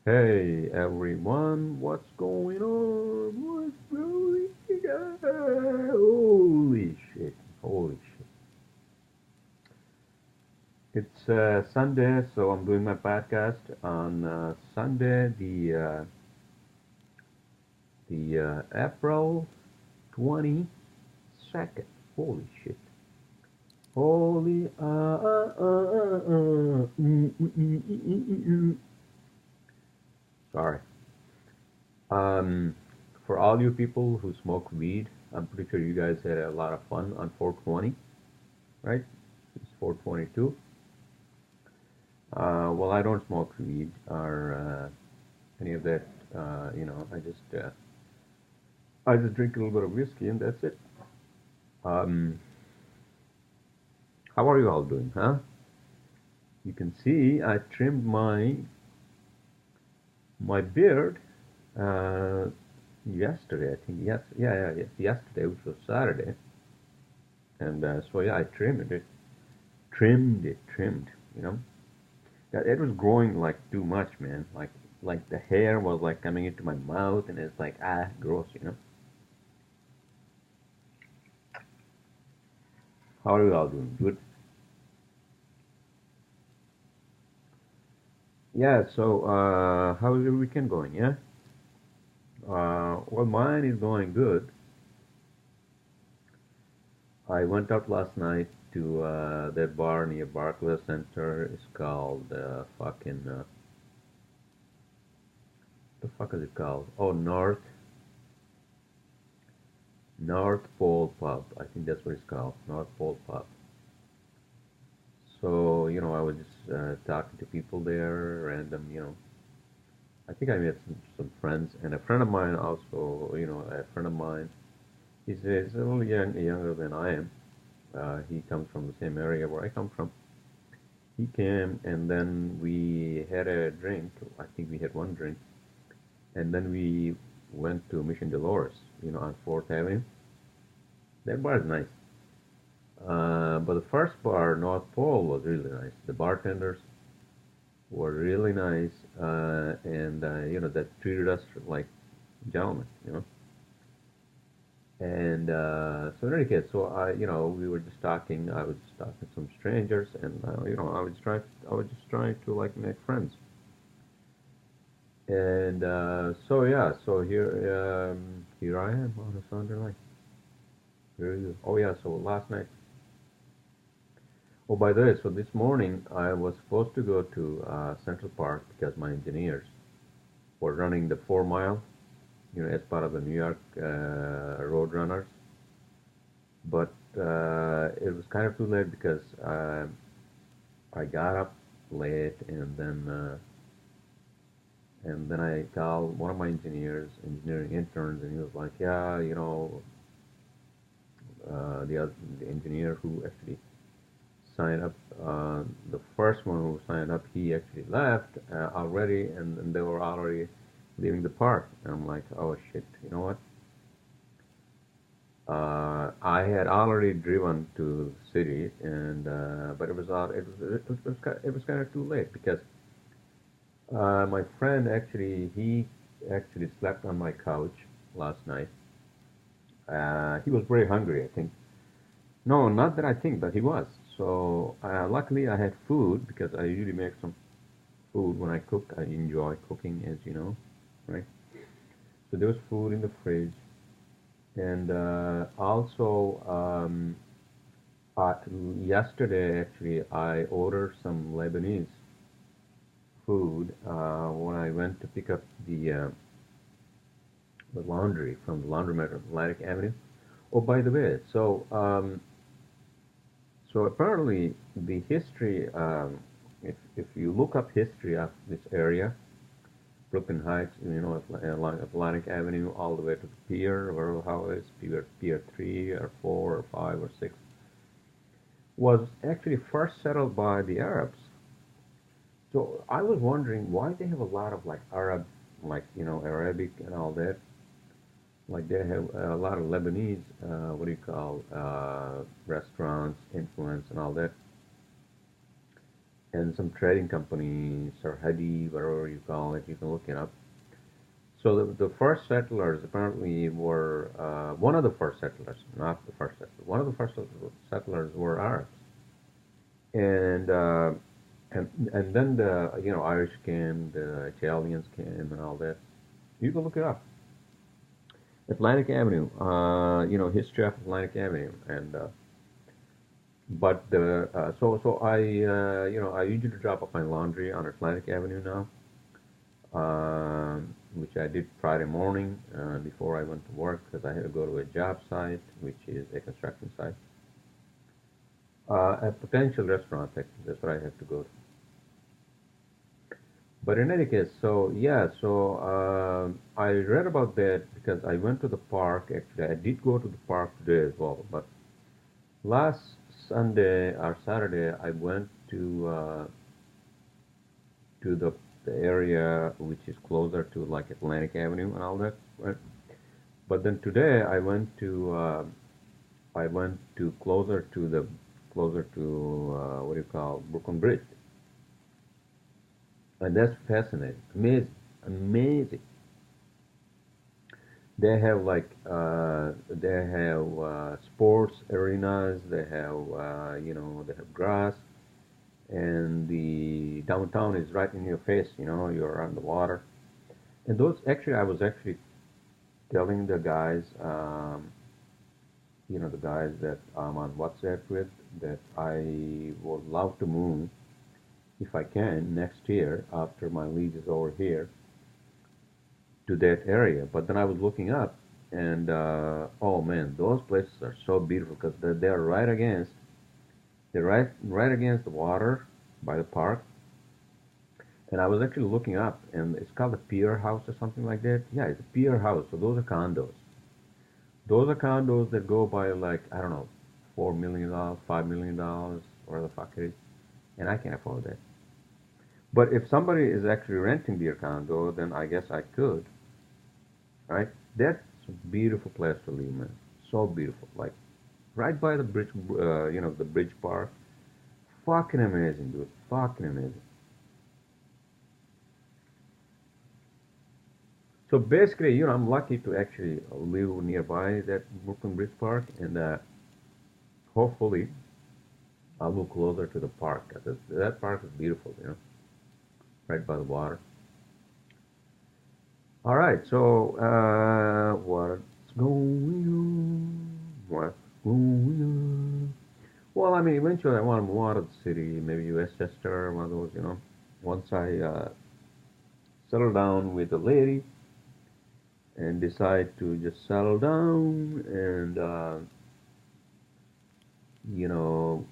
Hey everyone, what's going on? What's going on? Holy shit, holy shit. It's Sunday, so I'm doing my podcast on Sunday, the April 22nd. Holy shit. Holy Sorry. Um, for all you people who smoke weed, I'm pretty sure you guys had a lot of fun on 420, right? It's 422. Well, I don't smoke weed or any of that. I just drink a little bit of whiskey and that's it. Um, how are you all doing, huh? You can see I trimmed my beard uh, yesterday. I think yes, yesterday, which was Saturday, and so yeah, I trimmed. You know, yeah, it was growing like too much, man. Like the hair was like coming into my mouth, and it's like gross. How are you all doing? Good. Yeah. So, how's your weekend going? Yeah. Well, mine is going good. I went out last night to that bar near Barclays Center. It's called the fuck is it called? Oh, North Pole Pub. I think that's what it's called. North Pole Pub. So, I was just talking to people there, random, I think I met some friends, and a friend of mine also, a friend of mine, he's a little younger than I am. He comes from the same area where I come from. He came, and then we had a drink. I think we had one drink, and then we went to Mission Dolores, on Fourth Avenue. That bar is nice. But the first bar, North Pole, was really nice. The bartenders were really nice, and that treated us like gentlemen, And so in any case, we were just talking. I was just talking to some strangers, and I was just trying to like make friends. And so yeah, so here I am on a Sunday night. Here you. Oh yeah, so last night. Oh, by the way, so this morning I was supposed to go to Central Park because my engineers were running the 4 mile, as part of the New York road runners. But it was kind of too late because I got up late, and then I called one of my engineering interns, and he was like, "Yeah, the engineer who actually signed up, the first one who signed up, he actually left already, and they were already leaving the park." And I'm like, "Oh shit, you know what? I had already driven to the city, and but it was kind of too late because my friend he actually slept on my couch last night. He was very hungry, I think. No, not that I think, but he was. So luckily I had food because I usually make some food when I cook. I enjoy cooking, as you know, right? So there was food in the fridge, and also uh, yesterday actually I ordered some Lebanese food when I went to pick up the laundry from the laundromat on Atlantic Avenue. Oh, by the way, so apparently the history, if you look up history of this area, Brooklyn Heights, along Atlantic Avenue, all the way to the pier, or how is Pier 3 or 4 or 5 or 6, was actually first settled by the Arabs. So I was wondering why they have a lot of like Arab, like Arabic and all that. Like they have a lot of Lebanese, what do you call, restaurants, influence, and all that. and some trading companies, or Hadi, whatever you call it, you can look it up. So the first settlers apparently were one of the first settlers, not the first settler. One of the first settlers were Arabs, and uh, and then the Irish came, the Italians came, and all that. You can look it up. Atlantic Avenue, history of Atlantic Avenue, and but the so I I usually drop off my laundry on Atlantic Avenue now, which I did Friday morning before I went to work because I had to go to a job site, which is a construction site, a potential restaurant. Actually, that's what I have to go to. But in any case, so yeah, so I read about that because I went to the park. Actually, I did go to the park today as well. But last Sunday or Saturday, I went to the area which is closer to like Atlantic Avenue and all that, right? But then today I went to closer to what do you call Brooklyn Bridge, and that's fascinating, amazing, amazing. They have sports arenas. They have they have grass, and the downtown is right in your face. You're on the water. And those actually, I was actually telling the guys, the guys that I'm on WhatsApp with, that I would love to move if I can next year after my lease is over here to that area. But then I was looking up, and oh man, those places are so beautiful because they're right against the water by the park. And I was actually looking up, and it's called a pier house or something like that. Yeah, it's a pier house. So those are condos. Those are condos that go by like I don't know, $4 million, $5 million, whatever the fuck it is, and I can't afford that. But if somebody is actually renting their condo, then I guess I could, right? That's a beautiful place to live, man. So beautiful, like right by the bridge, the bridge park. Fucking amazing, dude. Fucking amazing. So basically, I'm lucky to actually live nearby that Brooklyn Bridge Park, and hopefully I'll move closer to the park. 'Cause that park is beautiful, right by the water. All right, so what's going on? What's going on? Well, I mean, eventually I want to move out of the city, maybe Westchester, one of those, once I settle down with a lady and decide to just settle down and, you know,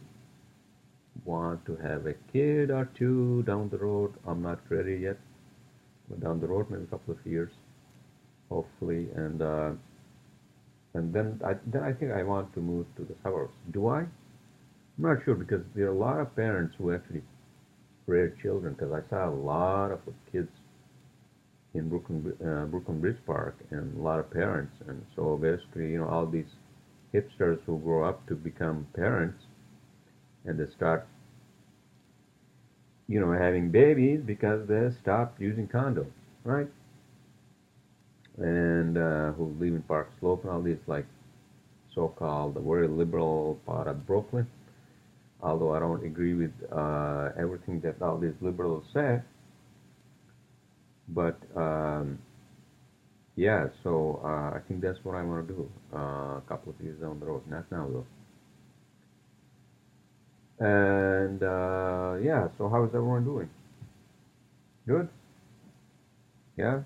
want to have a kid or two down the road. I'm not ready yet, but down the road, maybe a couple of years, hopefully, and then I think I want to move to the suburbs. Do I? I'm not sure because there are a lot of parents who actually rear children. Because I saw a lot of kids in Brooklyn Bridge Park, and a lot of parents, and so basically, all these hipsters who grow up to become parents, and they start, having babies because they stopped using condoms, right? And who live in Park Slope and all these like so-called very liberal part of Brooklyn. Although I don't agree with everything that all these liberals say, but yeah. So I think that's what I want to do a couple of years down the road. Not now though. And yeah. So how is everyone doing? Good. Yeah.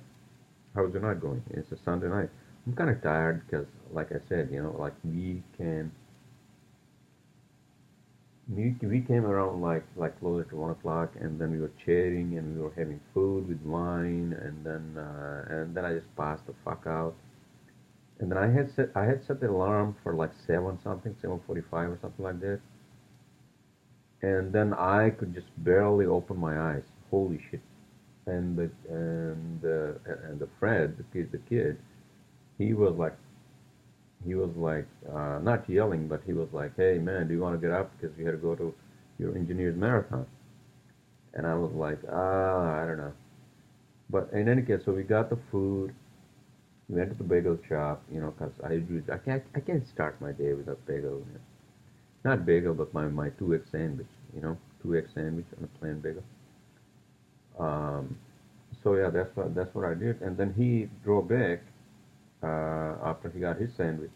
How's the night going? It's a Sunday night. I'm kind of tired because, like I said, like we came around like closer to 1 o'clock, and then we were chatting and we were having food with wine, and then I just passed the fuck out. And then I had set the alarm for like 7:45 or something like that, and then I could just barely open my eyes. Holy shit! And the Fred, the kid, he was like not yelling, but he was like, "Hey man, do you want to get up because you had to go to your engineer's marathon?" And I was like, I don't know. But in any case, so we got the food. We went to the bagel shop, you know, because I can't start my day with a bagel. You know. Not bagel, but my two egg sandwich, you know, two egg sandwich on a plain bagel. Um, so yeah, that's what I did. And then he drove back after he got his sandwich.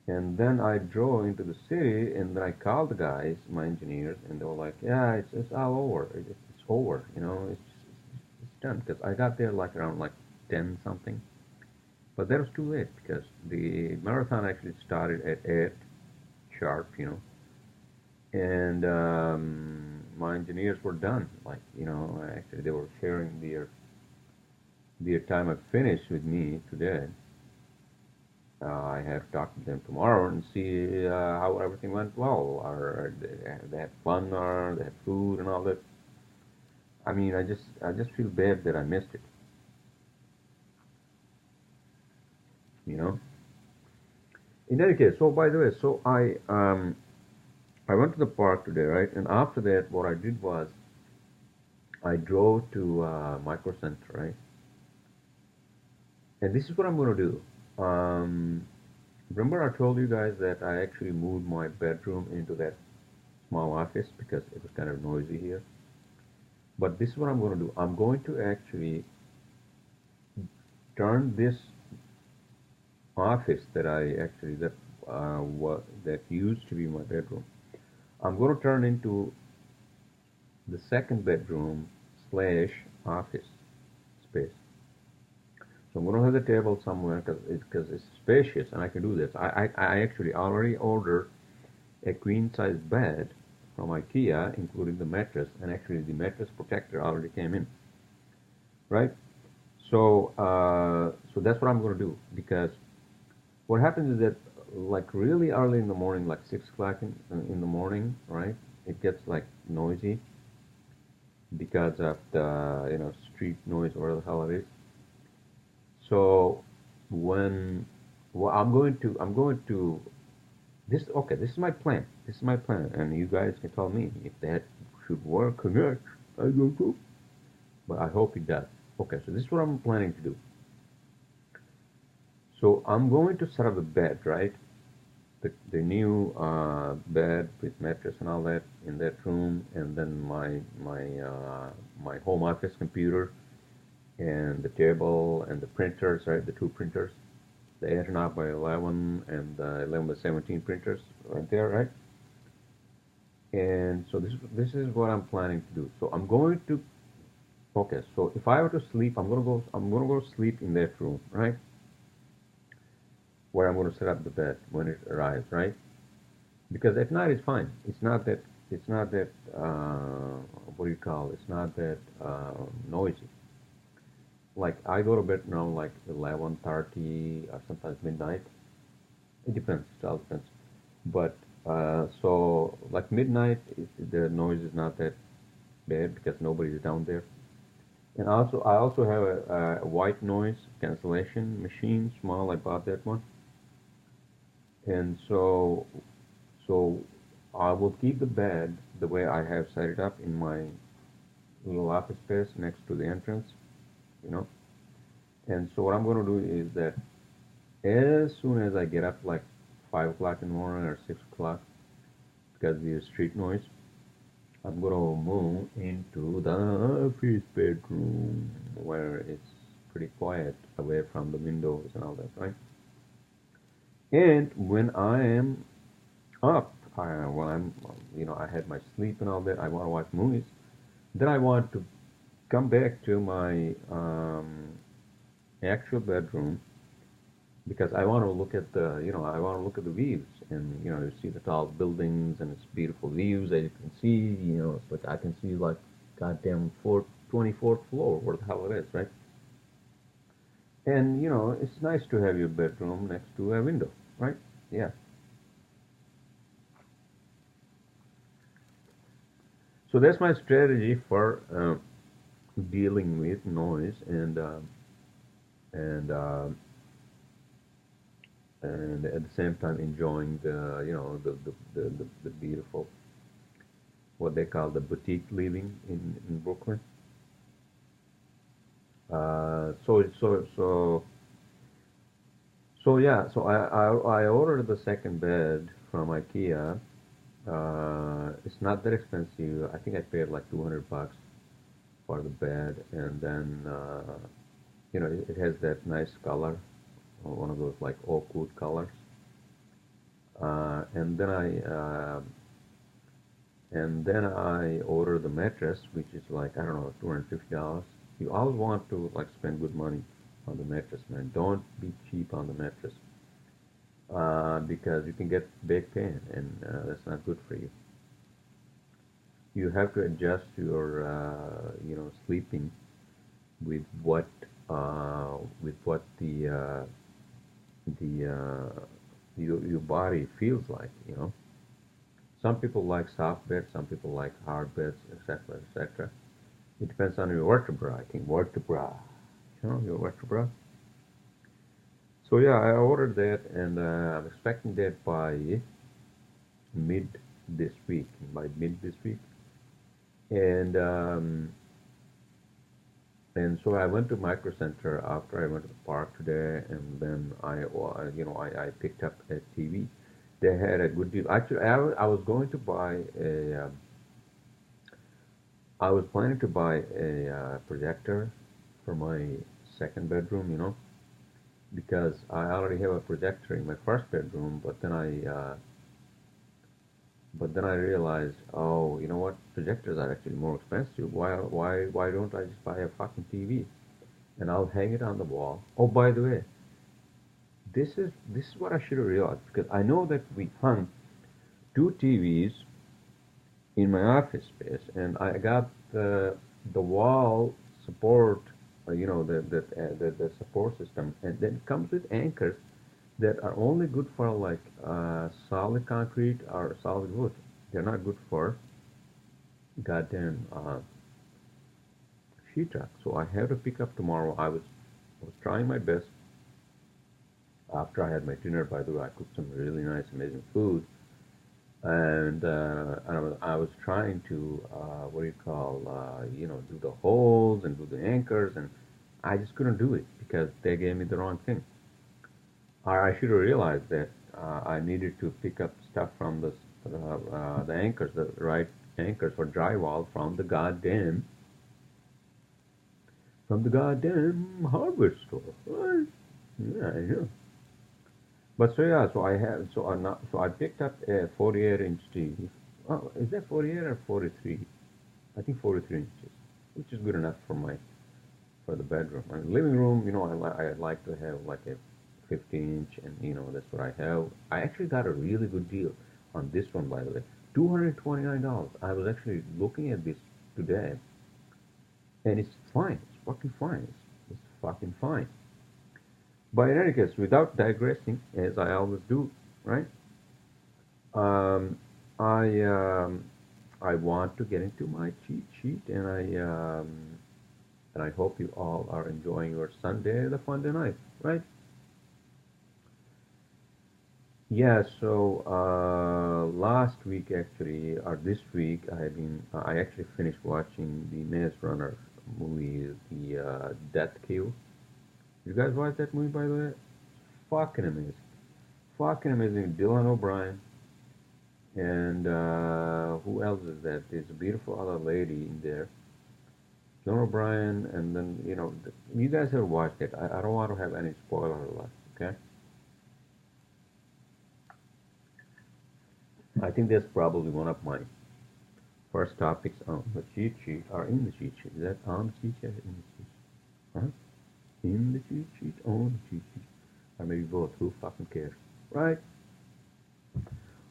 And then I drove into the city, and then I called the guys, my engineers, and they were like, "Yeah, it's all over. It's over. You know, it's done." Because I got there like around like 10 something, but that was too late because the marathon actually started at 8 sharp. You know, and my engineers were done. Like, you know, actually they were sharing their time of finish with me today. I have to talk to them tomorrow and see how everything went well. Or they had fun, or they had food and all that. I mean, I just feel bad that I missed it. You know. In any case, so by the way, so I went to the park today, right? And after that, what I did was I drove to Micro Center, right? And this is what I'm going to do. Remember I told you guys that I actually moved my bedroom into that small office because it was kind of noisy here. But this is what I'm going to do. I'm going to actually turn this office that I actually that used to be my bedroom. I'm going to turn into the second bedroom slash office space. So I'm going to have the table somewhere because it's spacious and I can do this. I actually already ordered a queen size bed from IKEA, including the mattress, and actually the mattress protector already came in, right? So that's what I'm going to do because what happens is that like really early in the morning, like 6 o'clock in the morning, right? It gets like noisy because of the street noise or the hell it is. So when well, I'm going to this okay. This is my plan. This is my plan, and you guys can tell me if that should work or not. I don't know, but I hope it does. Okay, so this is what I'm planning to do. So I'm going to set up a bed, right? The new bed with mattress and all that in that room, and then my home office computer and the table and the printers, right? The two printers, the 8.5 by 11 and the 11 by 17 printers, right there, right? And so this is what I'm planning to do. So I'm going to okay. So if I were to sleep, I'm gonna go sleep in that room, right? Where I'm going to set up the bed when it arrives, right? Because at night it's fine. It's not that what do you call? It's not that noisy. Like I go to bed now like 11:30 or sometimes midnight. It depends. It all depends. But so like midnight, the noise is not that bad because nobody's down there. And also, I also have a white noise cancellation machine, small. I bought that one, and so I will keep the bed the way I have set it up in my little office space next to the entrance, you know. And so what I'm going to do is that as soon as I get up, like 5 o'clock in the morning or 6 o'clock, because of the street noise, I'm going to move into the office bedroom where it's pretty quiet, away from the windows and all that, right? And when I am up, when I had my sleep and all that, I want to watch movies. Then I want to come back to my actual bedroom because I want to look at the views and you see the tall buildings and it's beautiful views that you can see. It's like I can see like goddamn 24th floor, where the hell it is, right? And it's nice to have your bedroom next to a window, right? Yeah. So that's my strategy for dealing with noise and and at the same time enjoying the beautiful what they call the boutique living in Brooklyn. So yeah, so I ordered the second bed from IKEA. It's not that expensive. I think I paid like $200 for the bed, and then it has that nice color, one of those like oak wood colors. And then I ordered the mattress, which is like I don't know $250. You always want to like spend good money on the mattress, man. Don't be cheap on the mattress because you can get back pain, and that's not good for you. You have to adjust your sleeping with what the your body feels like. Some people like soft beds, some people like hard beds, etc., etc. It depends on your vertebra. I think vertebra, your vertebra. So yeah, I ordered that, and I'm expecting that by mid this week. By mid this week, and so I went to Micro Center after I went to the park today, and then I picked up a TV. They had a good deal. Actually, I was going to buy I was planning to buy a projector for my second bedroom, because I already have a projector in my first bedroom. But then I realized, oh, you know what? Projectors are actually more expensive. Why don't I just buy a fucking TV and I'll hang it on the wall? Oh, by the way, this is what I should have realized, because I know that we hung two TVs in my office space, and I got the wall support, the support system, and then it comes with anchors that are only good for like solid concrete or solid wood. They're not good for goddamn sheetrock. So I have to pick up tomorrow. I was trying my best after I had my dinner. By the way, I cooked some really nice, amazing food, and I was trying to what do you call do the holes and do the anchors, and I just couldn't do it because they gave me the wrong thing. I should have realized that I needed to pick up stuff from the anchors, the right anchors for drywall from the goddamn hardware store. Right? Yeah, I know. But so yeah, so I picked up a 48-inch TV. Oh, is that 48 or 43? I think 43 inches, which is good enough for the bedroom. And living room, I like to have like a 15-inch, and that's what I have. I actually got a really good deal on this one, by the way. $229. I was actually looking at this today, and it's fine. It's fucking fine. It's fucking fine. But in any case, without digressing, as I always do, right? Um, I I want to get into my cheat sheet, and I hope you all are enjoying your Sunday, the fun night, right? Yeah. So last week, actually, or this week, I actually finished watching the Maze Runner movie, the Death Queue. You guys watch that movie, by the way? Fucking amazing. Fucking amazing. Dylan O'Brien. And who else is that? There's a beautiful other lady in there. John O'Brien, and then, you guys have watched it. I don't want to have any spoiler alert, okay? I think that's probably one of my first topics on the cheat sheet, or in the cheat sheet. Is that on the cheat sheet or in the cheat sheet? Huh? In the cheat sheet, on the cheat sheet. Or maybe both. Who fucking cares? Right?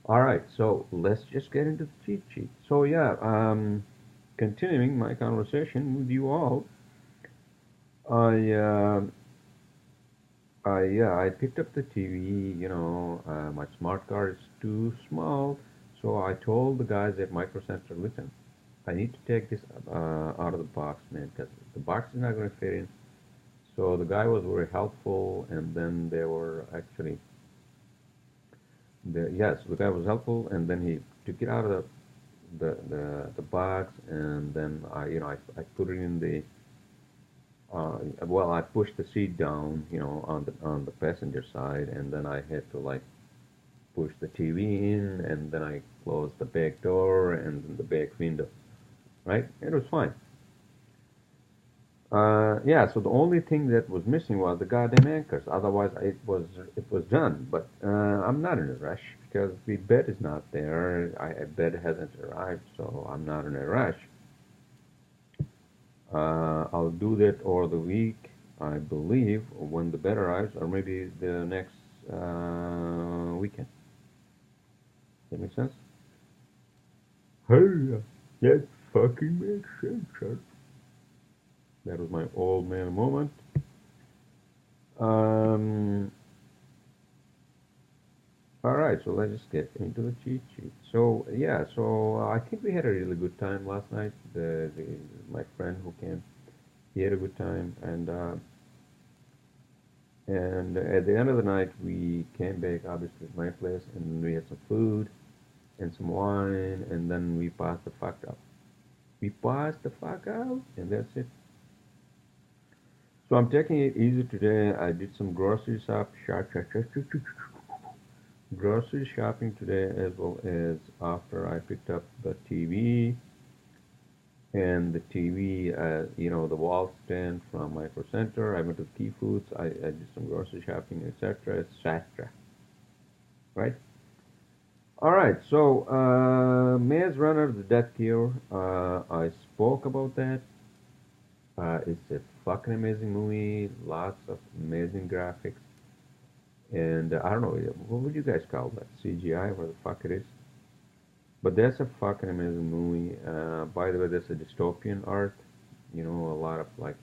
Alright, so let's just get into the cheat sheet. So yeah, continuing my conversation with you all, I I picked up the TV. My smart card is too small, so I told the guys at Micro Center, listen, I need to take this out of the box, man, because the box is not going to fit in. So the guy was very helpful, and then they were actually, yes, the guy was helpful, and then he took it out of the the box, and then I put it in the well, I pushed the seat down, on the passenger side, and then I had to like push the TV in, and then I closed the back door and then the back window. Right? It was fine. Yeah. So the only thing that was missing was the goddamn anchors. Otherwise, it was done. But I'm not in a rush because the bed is not there. Bed hasn't arrived, so I'm not in a rush. I'll do that over the week, I believe, when the bed arrives, or maybe the next weekend. That makes sense? Hey, that fucking makes sense, sir. That was my old man moment. Um, all right, so let's just get into the cheat sheet. So yeah, so I think we had a really good time last night. My friend who came, he had a good time, and at the end of the night, we came back, obviously, to my place, and we had some food and some wine, and then we passed the fuck up. We passed the fuck out, and that's it. So I'm taking it easy today. I did some grocery shopping today, as well as after I picked up the TV and the TV, the wall stand from Micro Center. I went to Key Foods. I did some grocery shopping, etc., etc. Right? All right. So, Maze Runner: The Death Cure. I spoke about that. It's a fucking amazing movie. Lots of amazing graphics, and I don't know what would you guys call that? CGI? What the fuck it is? But that's a fucking amazing movie. By the way, that's a dystopian art. A lot of like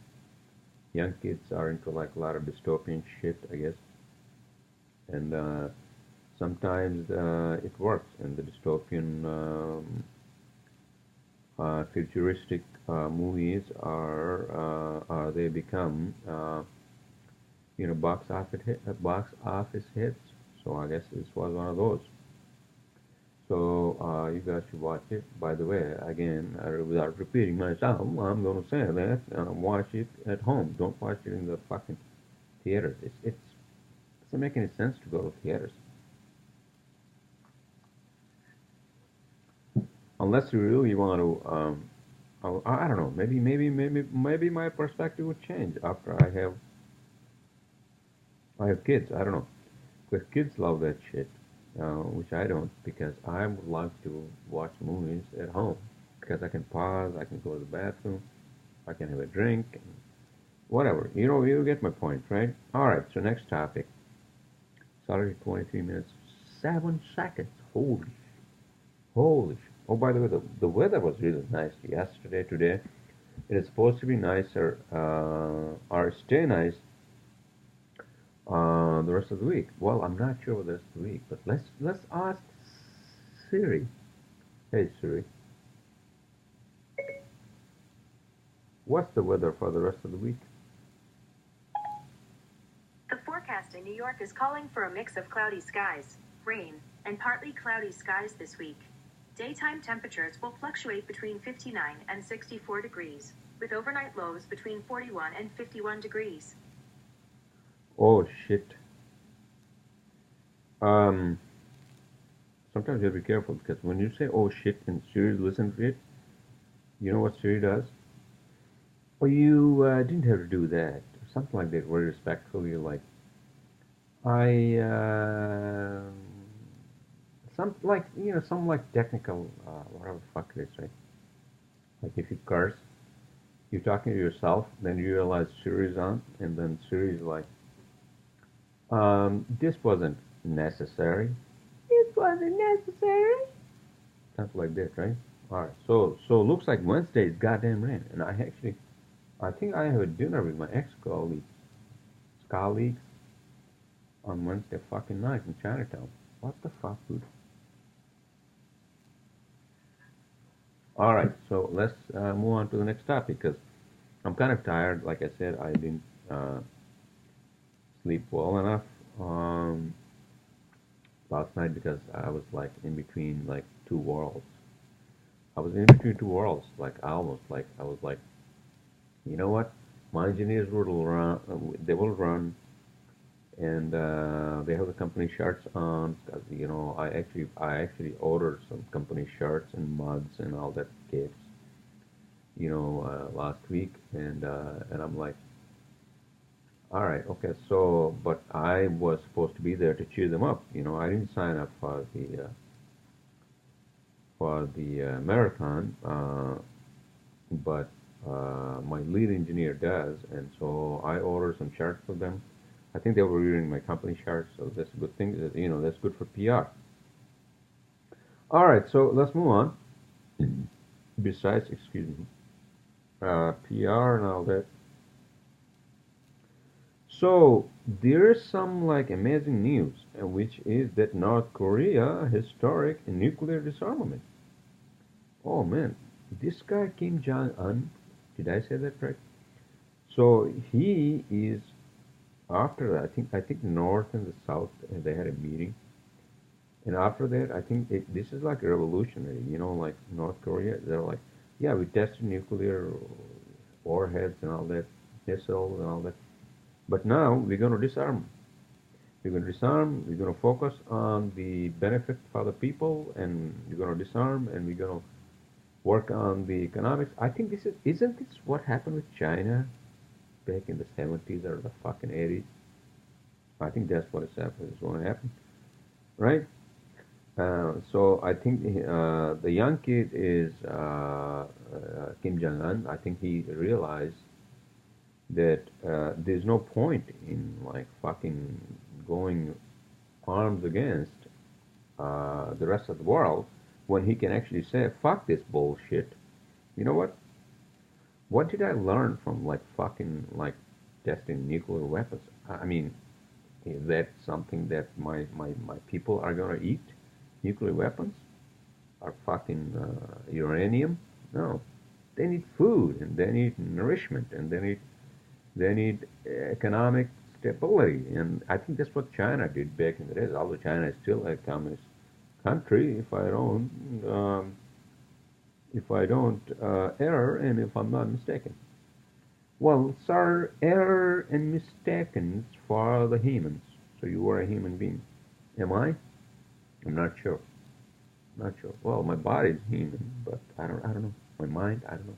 young kids are into like a lot of dystopian shit, I guess. And sometimes it works, and the dystopian futuristic movies they become box office hits. So I guess this was one of those. So you guys should watch it. By the way, again, without repeating myself, I'm gonna say that watch it at home. Don't watch it in the fucking theaters. It doesn't make any sense to go to theaters unless you really want to. I don't know. Maybe my perspective would change after I have kids. I don't know. Because kids love that shit, which I don't, because I would like to watch movies at home. Because I can pause, I can go to the bathroom, I can have a drink, and whatever. You get my point, right? Alright, so next topic. It's already 23 minutes, 7 seconds. Holy. Oh, by the way, the weather was really nice yesterday, today. It is supposed to be nicer, or stay nice the rest of the week. Well, I'm not sure about the rest of the week, but let's ask Siri. Hey Siri, what's the weather for the rest of the week? The forecast in New York is calling for a mix of cloudy skies, rain, and partly cloudy skies this week. Daytime temperatures will fluctuate between 59 and 64 degrees, with overnight lows between 41 and 51 degrees. Oh shit. Um, Sometimes you have to be careful because when you say "oh shit" and Siri listen to it, you know what Siri does? Oh, you didn't have to do that. Something like that, very respectfully, like I some like technical whatever the fuck it is, right? Like if you curse, you're talking to yourself, then you realize Siri's on, and then Siri's like, this wasn't necessary. It wasn't necessary. Something like that, right? All right. So looks like Wednesday is goddamn rain, and I think I have a dinner with my ex colleagues on Wednesday fucking night in Chinatown. What the fuck, dude? All right. So let's move on to the next topic because I'm kind of tired. Like I said, I didn't uh, sleep well enough um, last night because I was like in between like two worlds. I was in between two worlds. Like I was like, you know what? My engineers will run. They will run, and they have the company shirts on. 'Cause, I actually ordered some company shirts and mugs and all that kits. Last week, and I'm like, all right, okay. So, but I was supposed to be there to cheer them up. I didn't sign up for the marathon, but my lead engineer does, and so I ordered some shirts for them. I think they were wearing my company shirts, so that's a good thing. That's good for PR. All right, so let's move on. Besides, excuse me, PR and all that. So there's some like amazing news, which is that North Korea historic nuclear disarmament. Oh man, this guy Kim Jong Un, did I say that right? So he is after that. I think North and the South they had a meeting, and after that, I think this is like revolutionary. Like North Korea, they're like, yeah, we tested nuclear warheads and all that, missiles and all that, but now we're going to disarm. We're going to disarm. We're going to focus on the benefit for the people, and we're going to disarm, and we're going to work on the economics. I think isn't this what happened with China back in the 70s or the fucking 80s? I think that's what is going to happen, right? So I think the young kid is Kim Jong Un. I think he realized that there's no point in like fucking going arms against the rest of the world when he can actually say, fuck this bullshit. You know what? What did I learn from like fucking like testing nuclear weapons? I mean, is that something that my people are gonna eat? Nuclear weapons? Or fucking uranium? No. They need food and they need nourishment and they need economic stability. And I think that's what China did back in the days. Although China is still a communist country, if I don't err, and if I'm not mistaken. Well, sir, error and mistakens for the humans. So you are a human being. Am I? I'm not sure. Not sure. Well, my body's human, but I don't know. My mind, I don't know.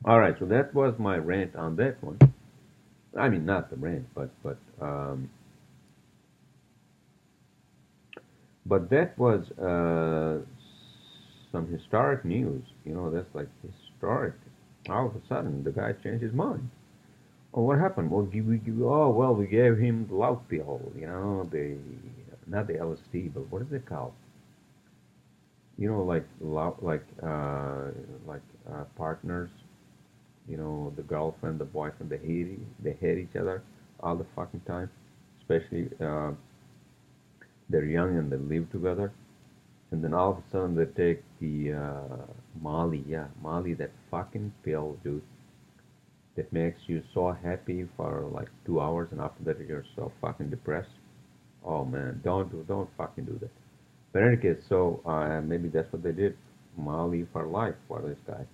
All right, so that was my rant on that one. I mean, not the rant, but that was some historic news. That's like historic. All of a sudden, the guy changed his mind. Oh, what happened? Well, we gave him the love pill. The not the LSD, but what is it called? Like love, partners. The girlfriend, the boyfriend, they hate each other all the fucking time. Especially they're young and they live together, and then all of a sudden they take the Molly, yeah, Molly, that fucking pill, dude, that makes you so happy for like 2 hours, and after that you're so fucking depressed. Oh man, don't fucking do that. But in any case, so maybe that's what they did, Molly for life for this guy.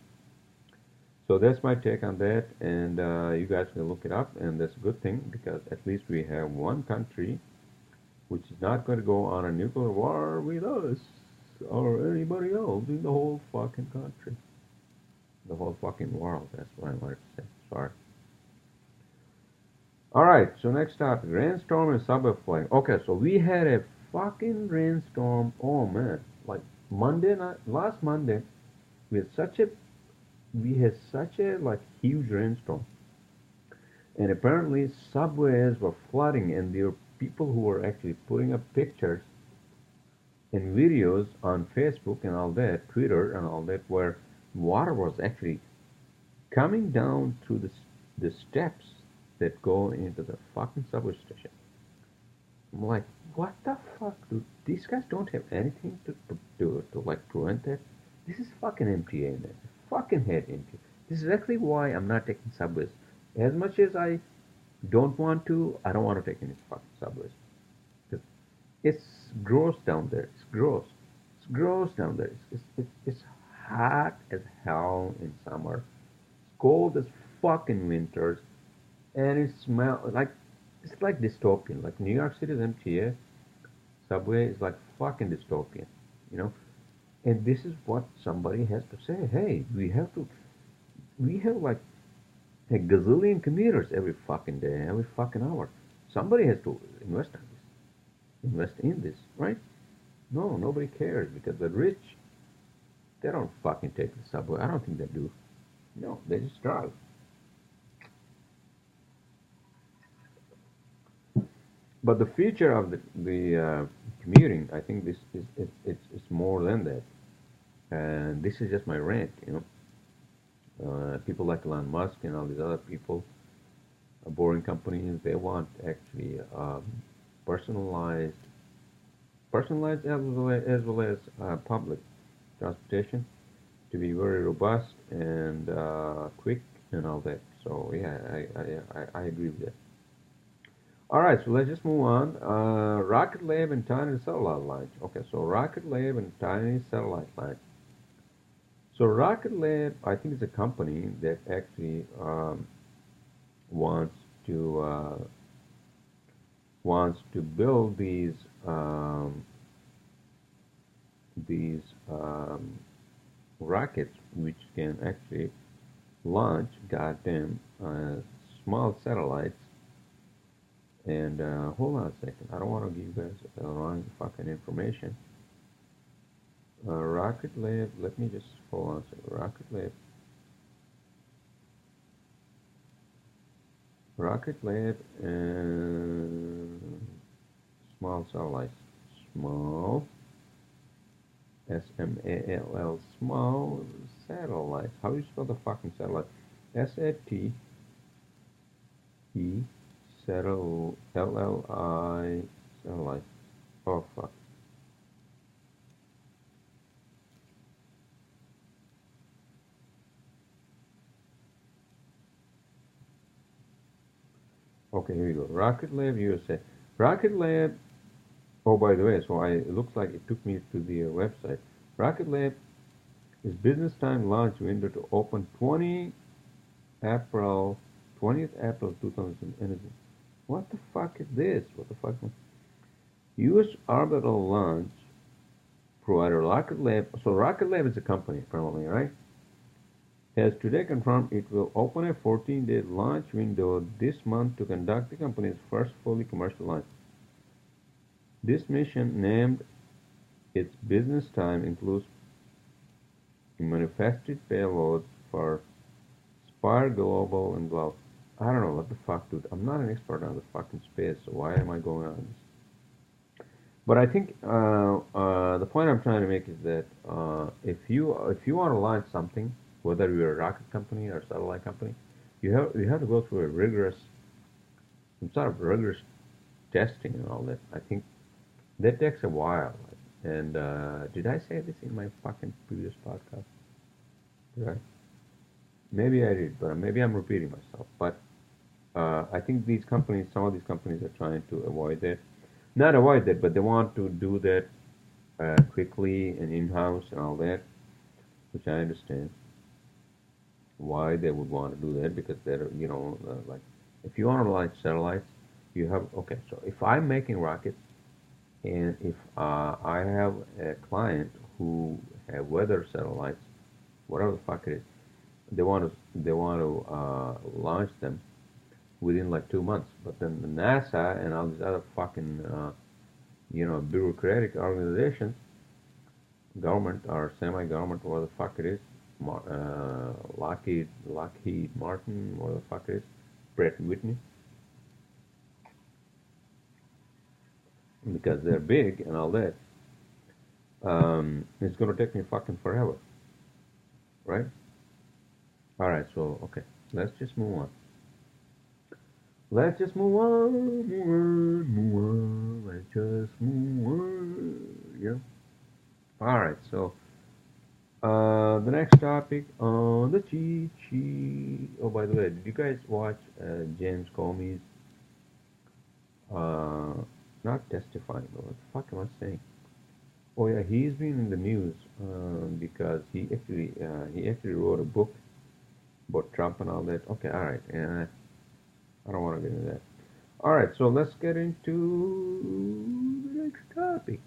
So that's my take on that, and you guys can look it up, and that's a good thing because at least we have one country which is not going to go on a nuclear war with us or anybody else in the whole fucking country, the whole fucking world. That's what I wanted to say. Sorry. All right. So next topic: rainstorm and subway flooding. Okay, so we had a fucking rainstorm. Oh man, like Monday night, last Monday, we had such a like huge rainstorm, and apparently subways were flooding, and there were people who were actually putting up pictures and videos on Facebook and all that, Twitter and all that, where water was actually coming down through the steps that go into the fucking subway station. I'm like, what the fuck, dude? These guys don't have anything to like prevent that. This is fucking MTA, man. Fucking head MTA. This is exactly why I'm not taking subways. As much as I don't want to, I don't want to take any fucking subways. It's gross down there. It's gross. It's gross down there. It's hot as hell in summer. It's cold as fucking winters, and it smells like it's like dystopian. Like New York City's MTA subway is like fucking dystopian, you know. And this is what somebody has to say. Hey, we have like a gazillion commuters every fucking day, every fucking hour. Somebody has to invest in this, right? No, nobody cares because the rich, they don't fucking take the subway. I don't think they do. No, they just drive. But the feature of the commuting, I think this is it's more than that. And this is just my rant, you know. People like Elon Musk and all these other people, boring companies, they want actually personalized, personalized as well as public transportation to be very robust and quick and all that. So yeah, I agree with that. All right, so let's just move on. Rocket Lab and Tiny Satellite Launch. Okay, so Rocket Lab and Tiny Satellite Launch. So Rocket Lab, I think, is a company that actually wants to uh, wants to build um, these rockets which can actually launch goddamn small satellites. And hold on a second, I don't want to give you guys the wrong fucking information. Rocket Lab, let me just hold on a second. Rocket Lab and small satellites. Small, SMALL, small satellites. How do you spell the fucking satellite? SATE, LLI, satellite. Oh fuck. Okay, here we go. Rocket Lab USA. Rocket Lab. Oh, by the way, so it looks like it took me to the website. Rocket Lab is business time launch window to open April 20th April 2000. What the fuck is this? What the fuck? U.S. orbital launch provider Rocket Lab. So Rocket Lab is a company, apparently, right? Has today confirmed it will open a 14-day launch window this month to conduct the company's first fully commercial launch. This mission, named its business time, includes manufactured payloads for Spire Global and blah. I don't know what the fuck, dude. I'm not an expert on the fucking space, so why am I going on this? But I think the point I'm trying to make is that if you want to launch something, whether you're a rocket company or a satellite company, you have to go through a rigorous, some sort of rigorous testing and all that. I think that takes a while. And did I say this in my fucking previous podcast? Did I? Maybe I did, but maybe I'm repeating myself. But I think these companies, some of these companies are trying to avoid that. Not avoid that, but they want to do that quickly and in-house and all that, which I understand why they would want to do that because they're, like, if you want to launch satellites, you have, okay, so if I'm making rockets and if I have a client who have weather satellites, whatever the fuck it is, they want to launch them within like 2 months. But then the NASA and all these other fucking bureaucratic organizations, government or semi-government, whatever the fuck it is, Lockheed Martin, whatever the fuck it is, Pratt and Whitney, because they're big and all that. It's gonna take me fucking forever, right? All right, so okay, let's just move on. Let's just move on, move on, move on. Let's just move on. Yeah. All right, so the next topic on the cheat sheet. Oh, by the way, did you guys watch James Comey's uh, not testifying. What the fuck am I saying? Oh yeah, he's been in the news because he actually wrote a book about Trump and all that. Okay, all right, and I don't want to get into that. All right, so let's get into the next topic.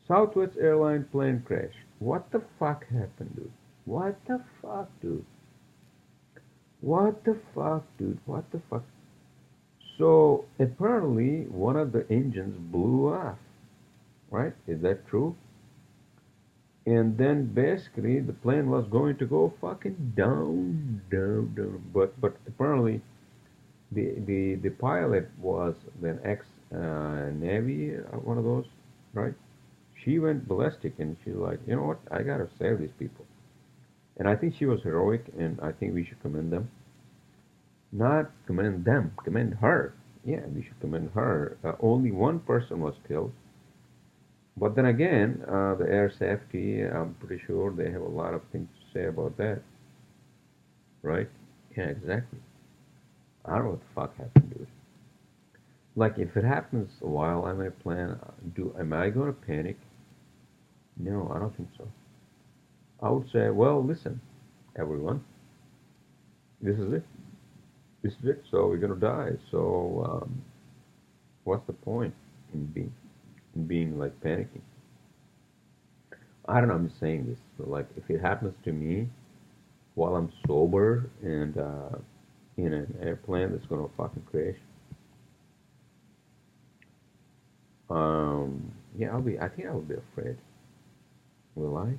Southwest airline plane crash. What the fuck happened, dude? What the fuck, dude? What the fuck, dude? What the fuck? So apparently one of the engines blew off, right? Is that true? And then basically the plane was going to go fucking down, down, down. But apparently the pilot was an ex Navy, one of those, right? She went ballistic and she's like, you know what? I gotta save these people. And I think she was heroic, and I think we should commend them. Not commend them, commend her. Yeah, we should commend her. Only one person was killed. But then again, the air safety, I'm pretty sure they have a lot of things to say about that, right? Yeah, exactly. I don't know what the fuck happened, dude. Like, if it happens while I'm at plan, am I gonna panic? No, I don't think so. I would say, well, listen, everyone, this is it. This is it. So we're gonna die. So what's the point in being like panicking? I don't know. I'm just saying this. But like, if it happens to me while I'm sober and in an airplane that's gonna fucking crash, yeah, I'll be. I think I will be afraid. Will I?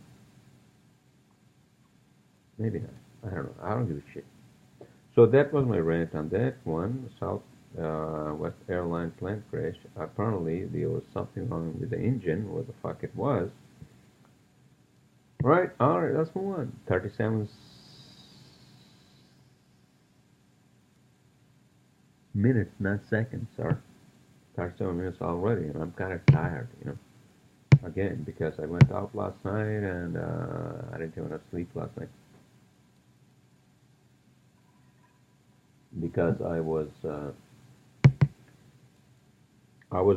Maybe not. I don't know. I don't give a shit. So that was my rant on that one. South West Airline plane crash. Apparently there was something wrong with the engine. What the fuck it was? Right. All right. Let's move on. 37 minutes, not seconds, sir. 37 minutes already, and I'm kind of tired. Again, because I went out last night and I didn't have enough sleep last night because I was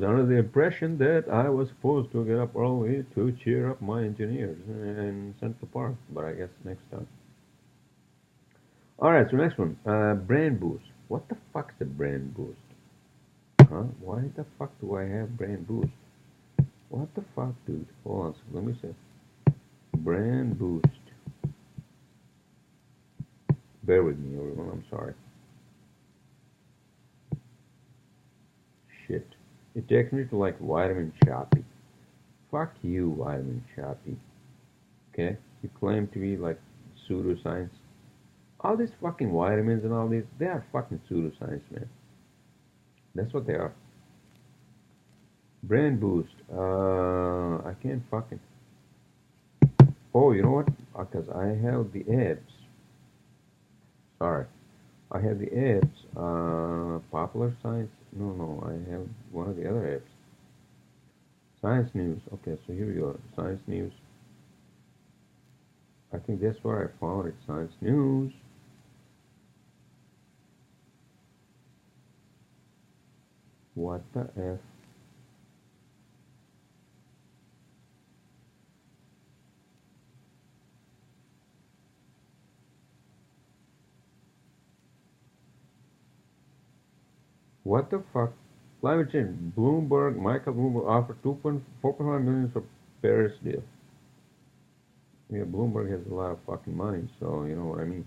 under the impression that I was supposed to get up early to cheer up my engineers in Central Park, but I guess next time. All right, so next one, brand boost. What the fuck's a brand boost? Huh? Why the fuck do I have brand boost? What the fuck, dude? Hold on, let me see. Brand boost. Bear with me, everyone. I'm sorry. Shit. It takes me to like vitamin shopping. Fuck you, vitamin shopping. Okay? You claim to be like pseudoscience. All these fucking vitamins and all these, they are fucking pseudoscience, man. That's what they are. Brand boost. I can't fucking. Oh, you know what? Because I have the ads. Sorry. I have the ads. Popular Science. No, no. I have one of the other apps. Science News. Okay, so here we go. Science News. I think that's where I found it. Science News. What the F? What the fuck? Climate change. Michael Bloomberg offered 2.4.5 million for Paris deal. Yeah, Bloomberg has a lot of fucking money, so you know what I mean.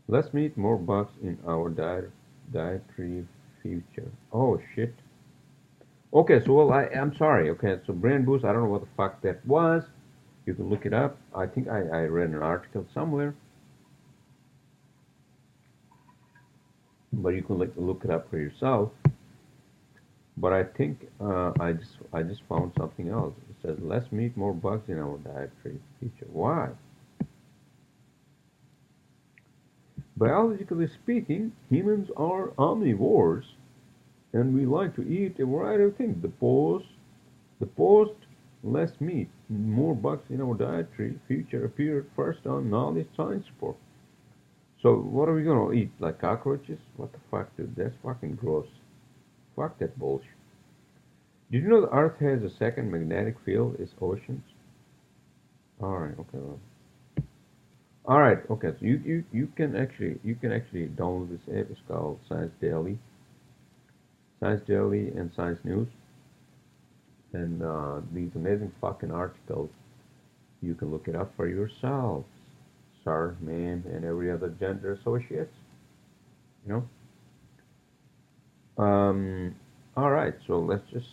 Let's meet more bugs in our dietary future. Oh shit. Okay, so well, I'm sorry. Okay, so brand boost. I don't know what the fuck that was. You can look it up. I think I read an article somewhere, but you can look it up for yourself. But I think I just found something else. It says let's meet more bugs in our dietary future. Why? Biologically speaking, humans are omnivores, and we like to eat a variety of things. The post less meat, more bugs in our dietary future appeared first on Knowledge Science Report. So what are we gonna eat? Like cockroaches? What the fuck, dude? That's fucking gross. Fuck that bullshit. Did you know the Earth has a second magnetic field? It's oceans. All right. Okay. Well. All right. Okay. So you can actually download this app. It's called Science Daily, and Science News, and these amazing fucking articles. You can look it up for yourselves, sir, man, and every other gender associates. You know. All right. So let's just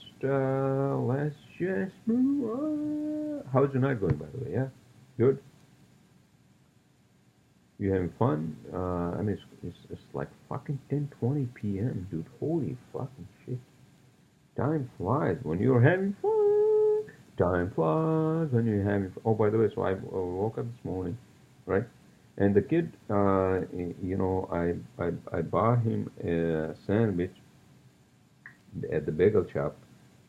move on. How's your night going, by the way? Yeah. Good. You having fun? I mean, it's like fucking 10:20 p.m., dude. Holy fucking shit. Time flies when you're having fun. Time flies when you're having fun. Oh, by the way, so I woke up this morning, right? And the kid, I bought him a sandwich at the bagel shop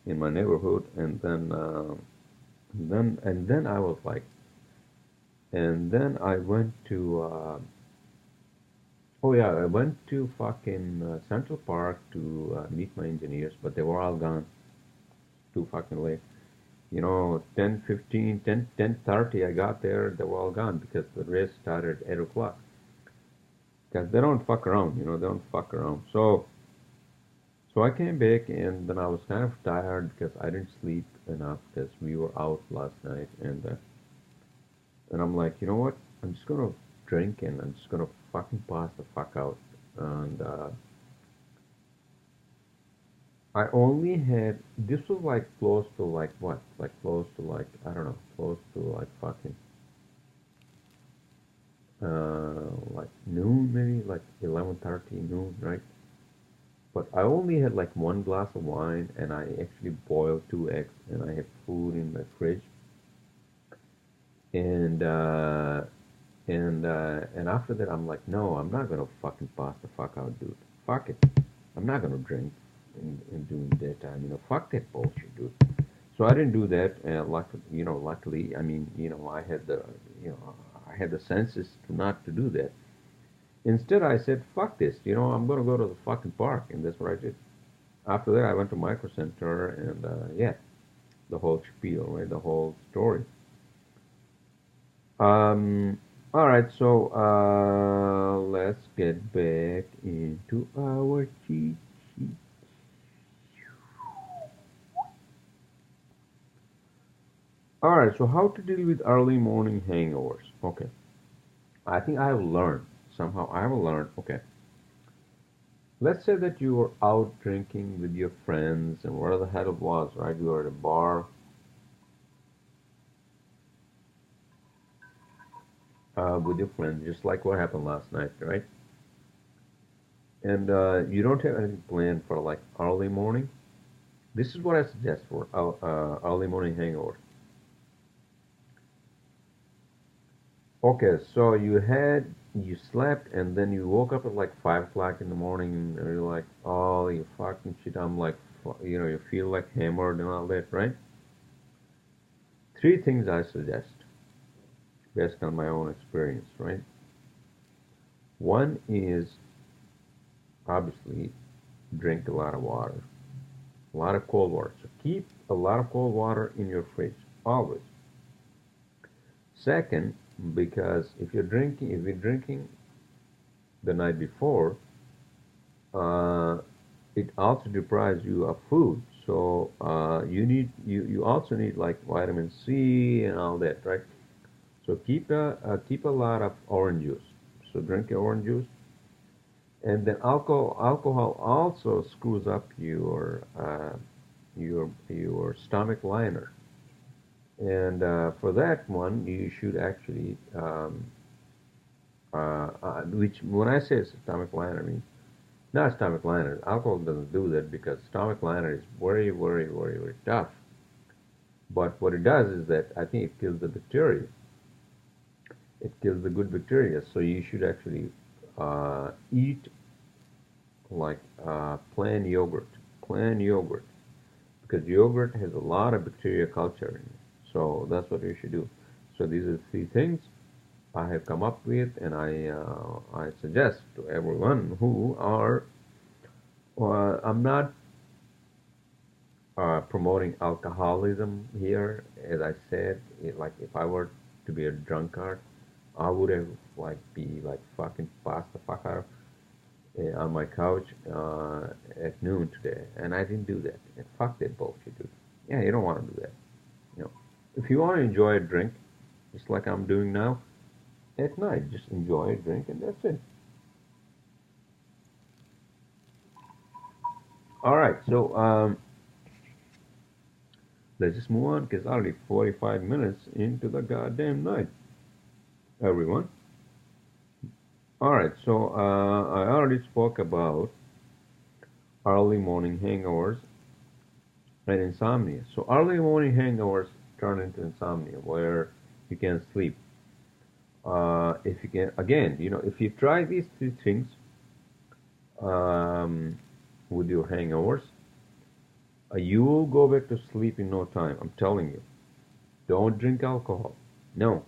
in my neighborhood, and then I was like, and then I went to oh yeah, I went to fucking Central Park to meet my engineers, but they were all gone. Too fucking late. 10:15, 10:30, I got there, they were all gone because the race started at 8 o'clock. Because they don't fuck around, they don't fuck around. So I came back and then I was kind of tired because I didn't sleep enough because we were out last night. And I'm like, you know what? I'm just gonna drink and I'm just gonna fucking pass the fuck out. And I only had this was like close to like what? Like close to like I don't know, close to like fucking like noon maybe, like 11:30 noon, right? But I only had like one glass of wine and I actually boiled two eggs and I had food in my fridge and and after that I'm like, no, I'm not gonna fucking pass the fuck out, dude. Fuck it. I'm not gonna drink in during daytime, fuck that bullshit, dude. So I didn't do that, and luckily, I mean, I had the senses to not to do that. Instead, I said, "Fuck this," I'm gonna go to the fucking park, and that's what I did. After that, I went to Micro Center, and yeah, the whole spiel, right, the whole story. Um, all right, so let's get back into our cheat sheet. All right, so how to deal with early morning hangovers? Okay, I think I have learned somehow. I have learned. Okay, let's say that you were out drinking with your friends, and where the hell it was, right? You were at a bar with your friends, just like what happened last night, right? And you don't have anything planned for like early morning. This is what I suggest for early morning hangover. Okay, so you slept and then you woke up at like 5 o'clock in the morning and you're like, oh, you fucking shit. I'm like, you feel like hammered and all that, right? Three things I suggest based on my own experience, right? One is obviously drink a lot of water, a lot of cold water. So keep a lot of cold water in your fridge, always. Second, because if you're drinking the night before, uh, it also deprives you of food. So you also need like vitamin C and all that, right? So keep a lot of orange juice. So drink your orange juice, and then alcohol also screws up your stomach liner. And for that one, you should actually which when I say stomach liner, I mean not stomach liner. Alcohol doesn't do that because stomach liner is very, very, very, very tough. But what it does is that I think it kills the bacteria. It kills the good bacteria. So you should actually eat like plain yogurt, plain yogurt, because yogurt has a lot of bacteria culture in it. So that's what you should do. So these are the three things. I have come up with, and I suggest to everyone who are. I'm not promoting alcoholism here. As I said, like if I were to be a drunkard, I would have like be like fucking passed the fuck out on my couch at noon today, and I didn't do that. And fuck that bullshit, dude. Yeah, you don't want to do that. You know, if you want to enjoy a drink, just like I'm doing now, at night, just enjoy a drink, and that's it. All right, so let's just move on because already 45 minutes into the goddamn night, everyone. All right, so I already spoke about early morning hangovers and insomnia. So early morning hangovers turn into insomnia where you can't sleep. If you can, again, if you try these two things um, with your hangovers, you will go back to sleep in no time. I'm telling you. Don't drink alcohol. No,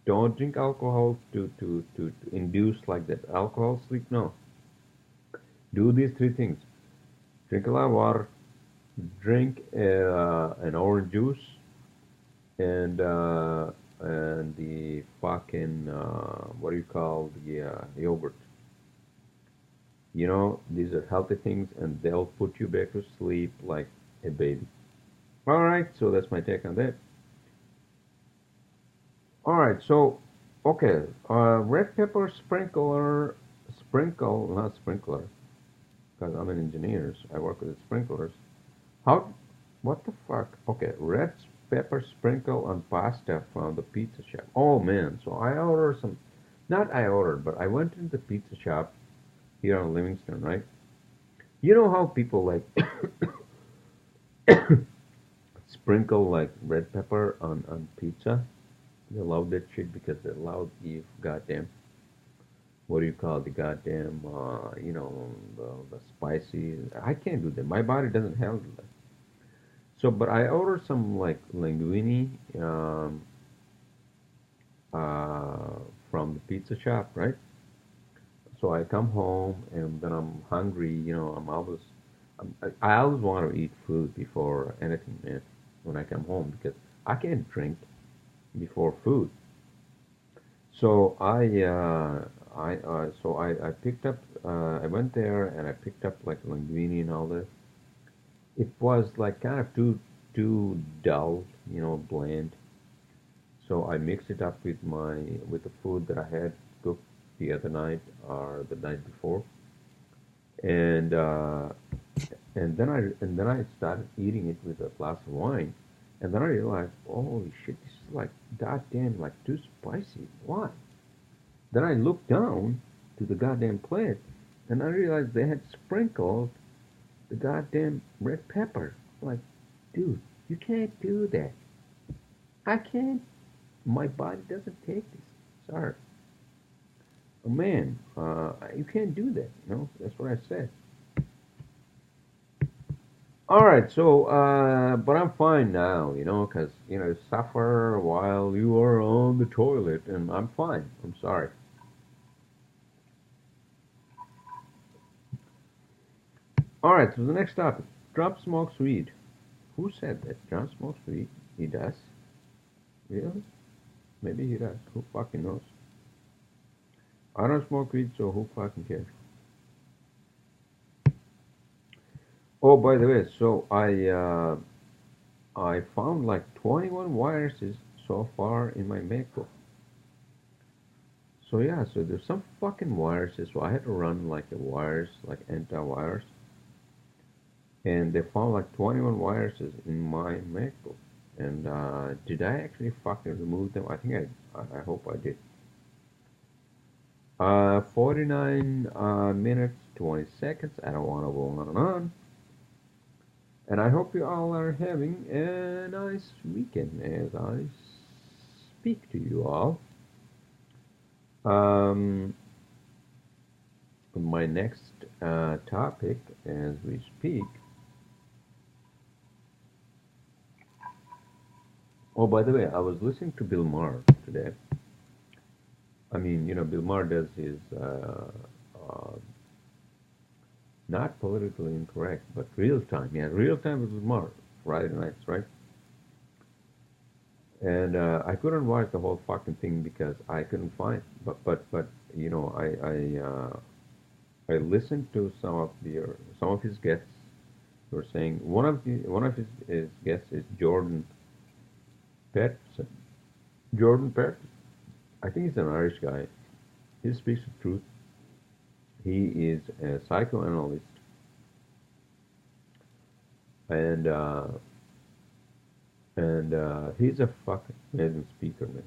don't drink alcohol to induce like that alcohol sleep. No, do these three things: drink a lot of water, drink an orange juice, and the fucking what do you call the yogurt. These are healthy things, and they'll put you back to sleep like a baby. All right, so that's my take on that. All right, so okay, red pepper not sprinkler, because I'm an engineer. So I work with sprinklers. How? What the fuck? Okay, red pepper sprinkle on pasta from the pizza shop. Oh man, so I ordered some. Not I ordered, but I went into the pizza shop here on Livingston, right? You know how people like sprinkle like red pepper on pizza? They love that shit because they love the goddamn, what do you call it, the goddamn, the spicy. I can't do that. My body doesn't handle that. So, but I ordered some like linguine uh, from the pizza shop, right? So I come home and then I'm hungry. I always want to eat food before anything, man. When I come home because I can't drink before food. So I picked up. I went there and I picked up like linguine and all this. It was like kind of too dull, bland. So I mixed it up with the food that I had cooked the other night or the night before, and then I started eating it with a glass of wine, and then I realized, holy shit, this is like goddamn like too spicy. Why? Then I looked down to the goddamn plate, and I realized they had sprinkled the goddamn red pepper. Like, dude, you can't do that. I can't. My body doesn't take this. Sorry. Oh, man, you can't do that. That's what I said. All right, so, but I'm fine now, because, suffer while you are on the toilet, and I'm fine. I'm sorry. All right, so the next topic. Trump smokes weed. Who said that? Trump smokes weed. He does. Really? Maybe he does. Who fucking knows? I don't smoke weed, so who fucking cares? Oh, by the way, so I found like 21 viruses so far in my MacBook. So yeah, so there's some fucking viruses. So I had to run like a virus, like antivirus, and they found like 21 viruses in my MacBook. And did I actually fucking remove them? I think I hope I did. 49 minutes, 20 seconds. I don't want to go on and on. And I hope you all are having a nice weekend as I speak to you all. Um, my next topic as we speak. Oh, by the way, I was listening to Bill Maher today, I mean, Bill Maher does his uh, not politically incorrect, but real time. Yeah, real time with Bill Maher, Friday nights, right? And I couldn't watch the whole fucking thing because I couldn't find. But I listened to some of his guests who were saying one of his guests is Peterson. Jordan Peterson. I think he's an Irish guy. He speaks the truth. He is a psychoanalyst, and he's a fucking amazing speaker, man.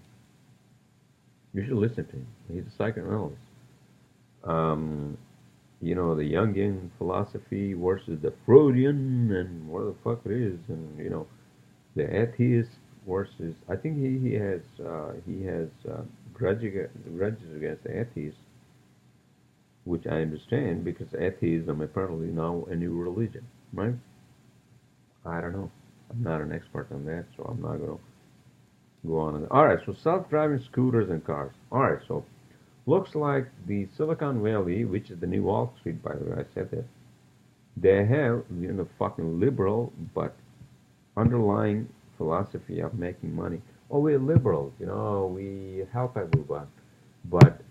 You should listen to him. He's a psychoanalyst. Um, the Jungian philosophy versus the Freudian, and what the fuck it is, and the atheist versus. I think he has grudges against the atheists, which I understand because atheism apparently now a new religion, right? I don't know. I'm not an expert on that, so I'm not gonna go on. All right, so self-driving scooters and cars. All right, so looks like the Silicon Valley, which is the new Wall Street, by the way, I said that, they have, fucking liberal, but underlying philosophy of making money. Oh, we're liberals, we help everyone. But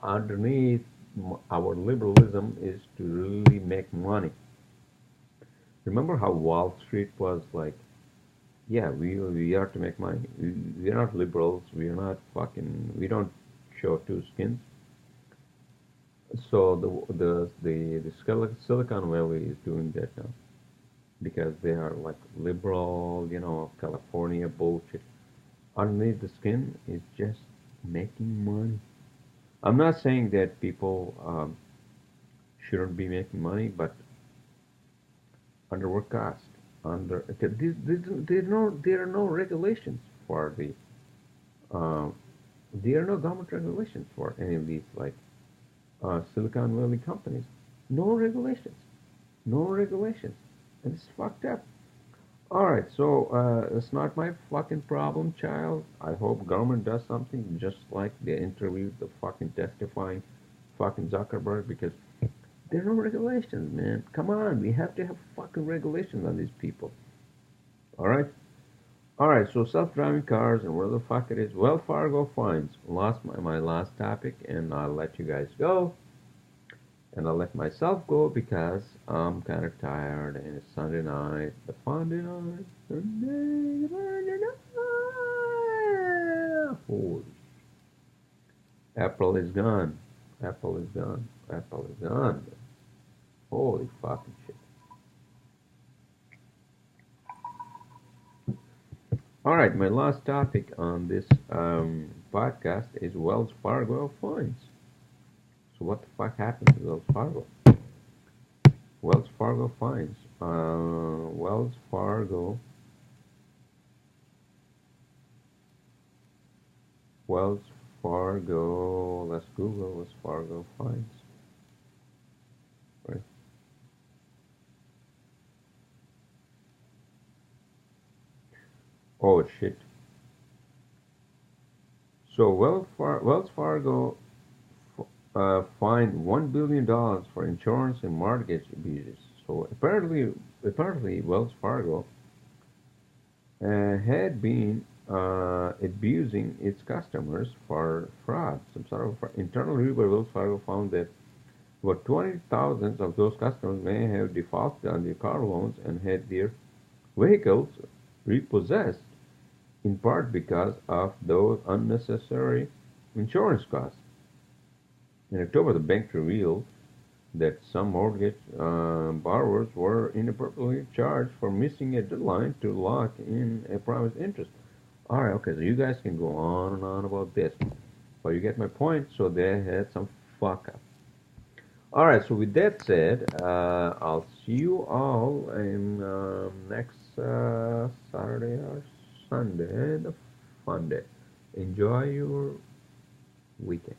underneath our liberalism is to really make money. Remember how Wall Street was like, yeah, we are to make money. We are not liberals. We are not fucking. We don't show two skins. So the Silicon Valley is doing that now because they are like liberal, California bullshit. Underneath the skin is just making money. I'm not saying that people shouldn't be making money, but under what cost? Okay, there are no regulations for uh, there are no government regulations for any of these like Silicon Valley companies. No regulations. No regulations. And it's fucked up. Alright, so it's not my fucking problem, child. I hope government does something just like they interviewed the fucking testifying fucking Zuckerberg because there are no regulations, man. Come on, we have to have fucking regulations on these people. Alright? Alright, so self-driving cars and where the fuck it is. Wells Fargo fines. Lost my last topic and I'll let you guys go. And I'll let myself go because I'm kind of tired and it's Sunday night. The Sunday night. Sunday night. Holy. April is gone. Apple is gone. Apple is gone. Holy fucking shit. Alright, my last topic on this podcast is Wells Fargo fines. So what the fuck happened to Wells Fargo? Wells Fargo fines. Wells Fargo. Wells Fargo. Let's Google Wells Fargo fines. Right. Oh shit. So Wells Fargo fined $1 billion for insurance and mortgage abuses. So apparently Wells Fargo had been abusing its customers for fraud. Some sort of internal review by Wells Fargo found that about 20,000 of those customers may have defaulted on their car loans and had their vehicles repossessed, in part because of those unnecessary insurance costs. In October, the bank revealed that some mortgage borrowers were inappropriately charged for missing a deadline to lock in a promised interest. All right, okay, so you guys can go on and on about this, but you get my point. So they had some fuck up. All right, so with that said, I'll see you all in next Saturday or Sunday, the fun day. Enjoy your weekend.